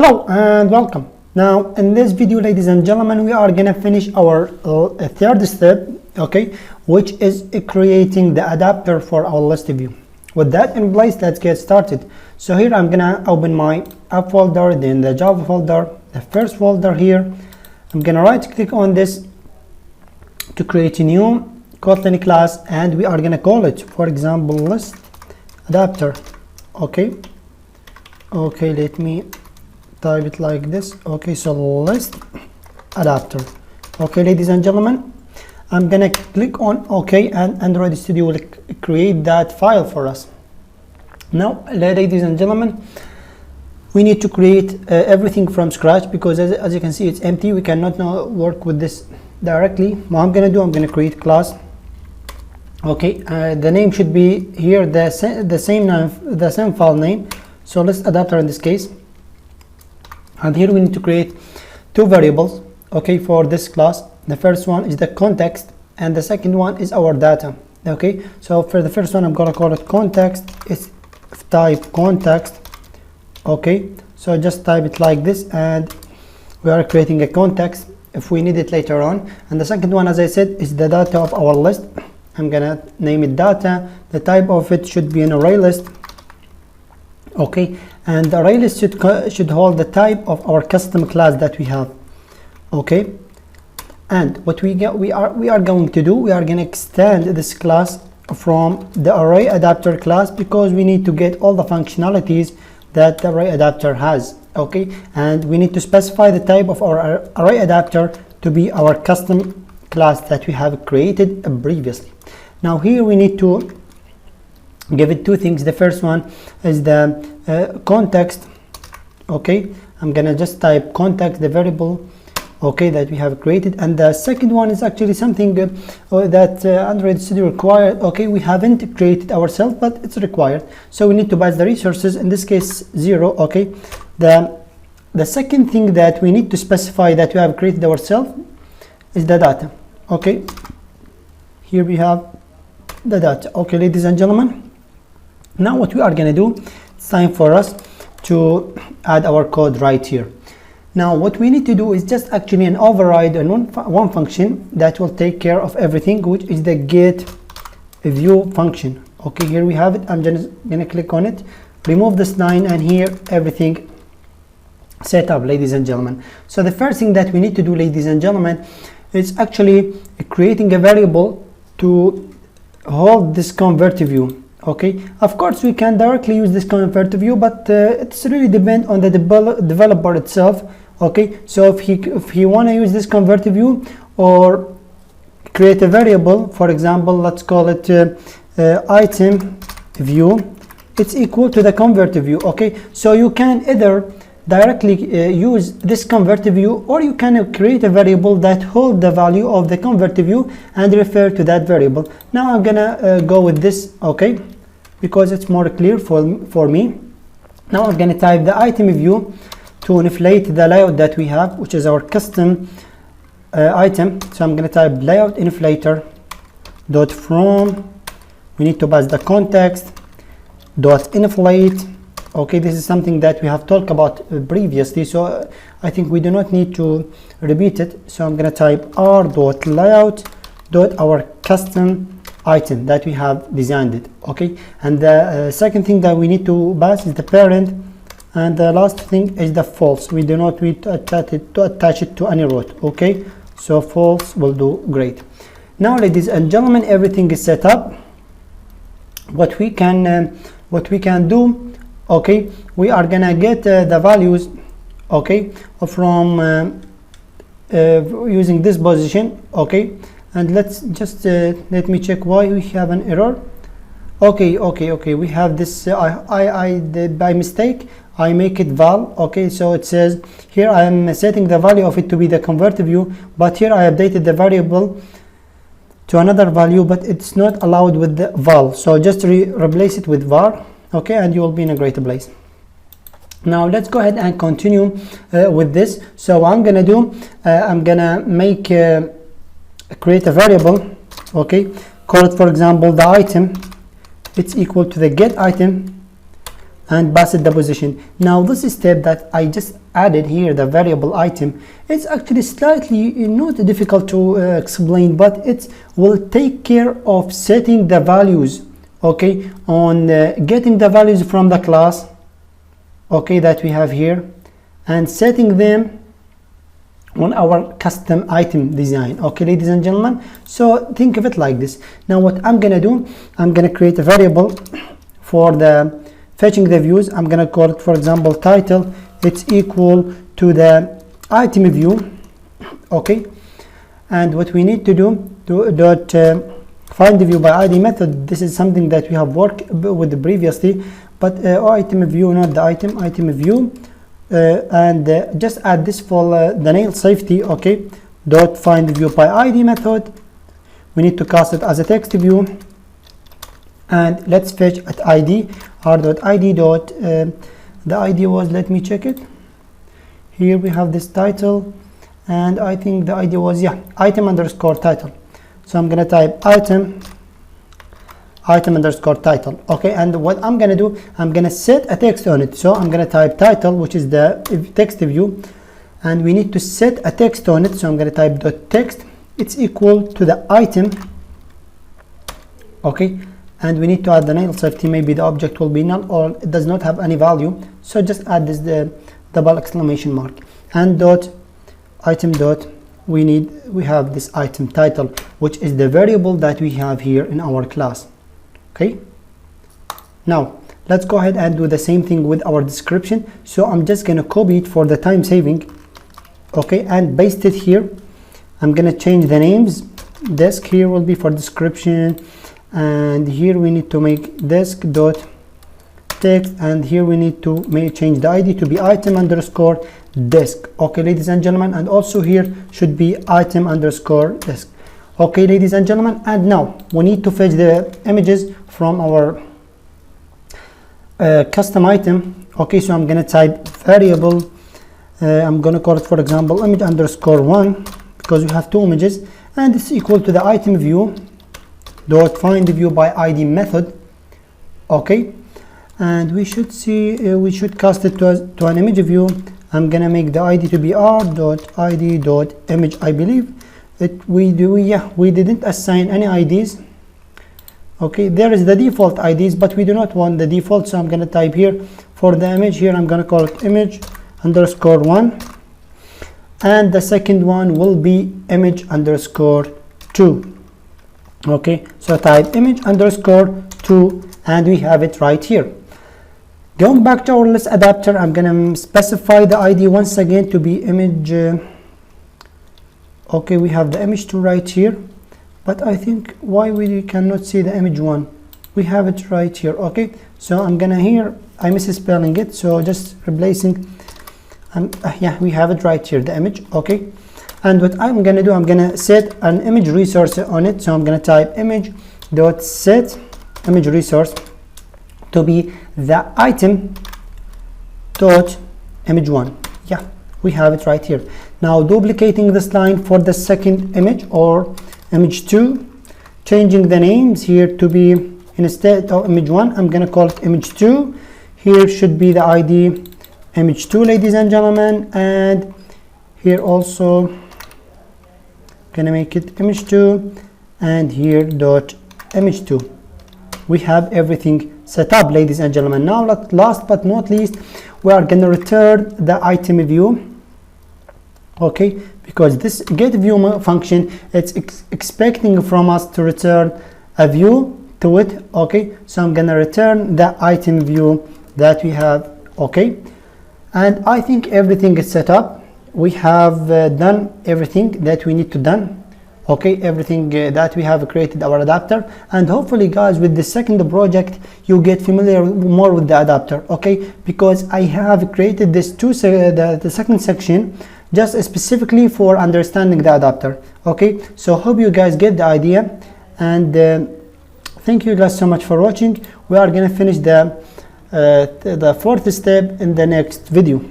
Hello and welcome. Now in this video, ladies and gentlemen, we are gonna finish our third step, okay, which is creating the adapter for our list view. With that in place, let's get started. So here I'm gonna open my app folder, then the Java folder, the first folder here. I'm gonna right click on this to create a new Kotlin class, and we are gonna call it, for example, list adapter. Okay, let me type it like this. Okay, so list adapter. Okay, ladies and gentlemen, I'm gonna click on OK, and Android Studio will create that file for us. Now, ladies and gentlemen, we need to create everything from scratch, because as you can see, it's empty. We cannot now work with this directly. What I'm gonna do, I'm gonna create class. Okay, the name should be here the same file name, so list adapter in this case. And here we need to create two variables, okay, for this class. The first one is the context, and the second one is our data. Okay, so for the first one, I'm gonna call it context. It's type context. Okay, so just type it like this, and we are creating a context if we need it later on. And the second one, as I said, is the data of our list. I'm gonna name it data. The type of it should be an array list. Okay, and the array list should hold the type of our custom class that we have. Okay, and what we are going to do, we are going to extend this class from the array adapter class, because we need to get all the functionalities that the array adapter has. Okay, and we need to specify the type of our array adapter to be our custom class that we have created previously. Now here we need to give it two things. The first one is the context. Okay, I'm gonna just type context, the variable, okay, that we have created. And the second one is actually something that Android Studio required. Okay, we haven't created ourselves, but it's required, so we need to pass the resources, in this case 0. Okay, the second thing that we need to specify that we have created ourselves is the data. Okay, here we have the data. Okay, ladies and gentlemen, now what we are going to do, it's time for us to add our code right here. Now what we need to do is just actually an override and one function that will take care of everything, which is the get view function. Okay, here we have it. I'm just going to click on it, remove this line, and here everything set up, ladies and gentlemen. So the first thing that we need to do, ladies and gentlemen, is actually creating a variable to hold this convert view. Okay, of course we can directly use this convert view, but it's really depend on the developer itself. Okay, so if he want to use this convert view or create a variable, for example, let's call it item view, it's equal to the convert view. Okay, so you can either directly use this convert view, or you can create a variable that hold the value of the convert view and refer to that variable. Now I'm gonna go with this, okay, because it's more clear for me. Now I'm gonna type the item view to inflate the layout that we have, which is our custom item. So I'm gonna type layout inflator dot from, we need to pass the context dot inflate. Okay, this is something that we have talked about previously, so I think we do not need to repeat it. So I'm gonna type r.layout dot our custom item that we have designed it. Okay, and the second thing that we need to pass is the parent, and the last thing is the false. We do not need to attach it to any root. Okay, so false will do. Great. Now, ladies and gentlemen, everything is set up. What we can do, okay, we are gonna get the values, okay, from using this position. Okay, and let's just let me check why we have an error. Okay, we have this I did by mistake, I make it val. Okay, so it says here I am setting the value of it to be the convert view, but here I updated the variable to another value, but it's not allowed with the val, so just replace it with var. Okay, and you will be in a great place. Now let's go ahead and continue with this. So what I'm gonna do, I'm gonna make create a variable. Okay, call it, for example, the item. It's equal to the get item, and pass it the position. Now this step that I just added here, the variable item, it's actually slightly not difficult to explain, but it will take care of setting the values, okay, on getting the values from the class, okay, that we have here, and setting them on our custom item design. Okay, ladies and gentlemen, so think of it like this. Now what I'm gonna do, I'm gonna create a variable for the fetching the views. I'm gonna call it, for example, title. It's equal to the item view, okay, and what we need to do to find the view by ID method. This is something that we have worked with previously, but item view, not the item view, and just add this for the nail safety, okay, dot find view by ID method. We need to cast it as a text view, and let's fetch at ID r.id dot the ID was, let me check it. Here we have this title, and I think the ID was, yeah, item underscore title. So I'm gonna type item underscore title, okay, and what I'm gonna do, I'm gonna set a text on it. So I'm gonna type title, which is the text view, and we need to set a text on it. So I'm gonna type dot text, it's equal to the item, okay, and we need to add the nail safety. Maybe the object will be null or it does not have any value, so just add this the double exclamation mark, and dot item dot we have this item title, which is the variable that we have here in our class. Okay, now let's go ahead and do the same thing with our description. So I'm just gonna copy it for the time saving, okay, and paste it here. I'm gonna change the names. Desk here will be for description, and here we need to make desk dot text, and here we need to change the ID to be item underscore desk. Okay, ladies and gentlemen, and also here should be item underscore desk. Okay, ladies and gentlemen, and now we need to fetch the images from our custom item. Okay, so I'm gonna type variable, I'm gonna call it, for example, image underscore one, because we have two images, and it's equal to the item view dot find view by ID method. Okay, and we should see we should cast it to an image view. I'm gonna make the ID to be r.id.image. I believe we didn't assign any IDs. Okay, there is the default IDs, but we do not want the default, so I'm gonna type here for the image. Here I'm gonna call it image underscore one, and the second one will be image underscore two. Okay, so type image underscore two, and we have it right here. Going back to our list adapter, I'm gonna specify the ID once again to be image. Okay, we have the image 2 right here, but I think why we cannot see the image 1. We have it right here. Okay, so I'm gonna here, I misspelling it, so just replacing, yeah, we have it right here, the image. Okay, and what I'm gonna do, I'm gonna set an image resource on it. So I'm gonna type image dot set image resource to be the item dot image 1. Yeah, we have it right here. Now duplicating this line for the second image, or image 2, changing the names here to be, instead of image 1, I'm gonna call it image 2. Here should be the ID image 2, ladies and gentlemen, and here also gonna make it image 2, and here dot image 2. We have everything set up, ladies and gentlemen. Now last but not least, we are gonna return the item view. Okay, because this get view function, it's expecting from us to return a view to it. Okay, so I'm gonna return the item view that we have. Okay, and I think everything is set up. We have done everything that we need to done. Okay, everything that we have created our adapter, and hopefully guys, with the second project you get familiar more with the adapter. Okay, because I have created this the second section just specifically for understanding the adapter. Okay, so hope you guys get the idea, and thank you guys so much for watching. We are gonna finish the fourth step in the next video.